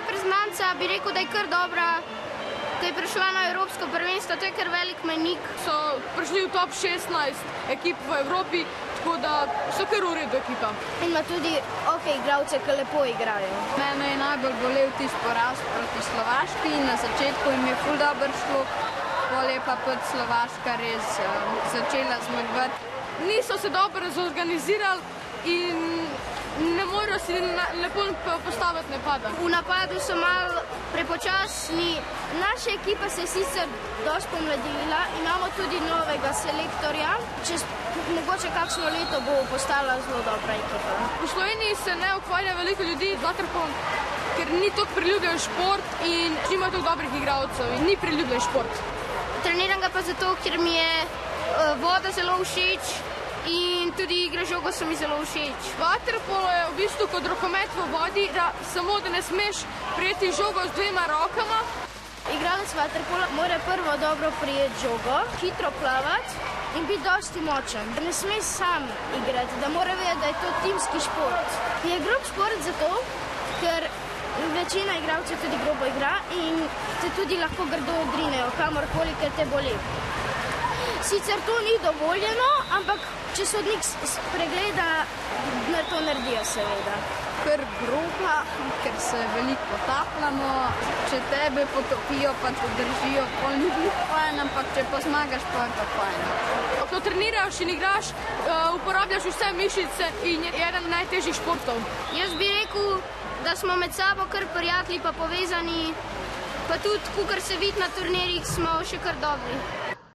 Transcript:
reprezentanca bi rekel, da je kar dobra, da je prišla na Evropsko prvenstvo, to je kar velik mejnik. So prišli v top 16 ekip v Evropi, tako da so kar v redu ekipa. In ima tudi igralce, ki lepo igrajo. Mene je najbolj bolel tisti poraz proti Slovaški. Na začetku jim je ful dobro šlo, potem je pa Slovaška res začela zmagovati. Niso se dobro zorganizirali in ne morejo si lepo postaviti napada. V napadu so malo prepočasni. Naša ekipa se je sicer dosti pomladila, imamo tudi novega selektorja. Čez mogoče kakšno leto bo postala zelo dobra ekipa. V Sloveniji se ne ukvarja veliko ljudi z vaterpolom, ker ni toliko priljubljen šport in nima toliko dobrih igralcev in ni priljubljen šport. Treniram ga pa zato, ker mi je voda zelo všeč in tudi igra žogo so mi zelo všeč. Vaterpolo je v bistvu kot rokomet v vodi, samo da ne smeš prijeti žogo z dvema rokama. Igralec vaterpola mora prvo dobro prijeti žogo, hitro plavati in biti dosti močen. Ne sme sam igrati, da mora vedeti, da je to timski šport. Je grob šport zato, ker večina igralcev tudi grobo igra in te tudi lahko grdo odrinejo, kamorkoli, ker te boli. Sicer to ni dovoljeno, ampak če sodnik pregleda, to naredijo seveda. Kar groba, ker se veliko potapljamo, če tebe potopijo, pa te držijo, pol ni bil fajn, ampak če pa zmagaš, pa je pa fajn. Ko treniraš in igraš, uporabljaš vse mišice in je eden najtežjih športov. Jaz bi rekel, da smo med sabo kar prijatelji pa povezani, pa tudi, kakor se vidi na turnirjih, smo še kar dobri.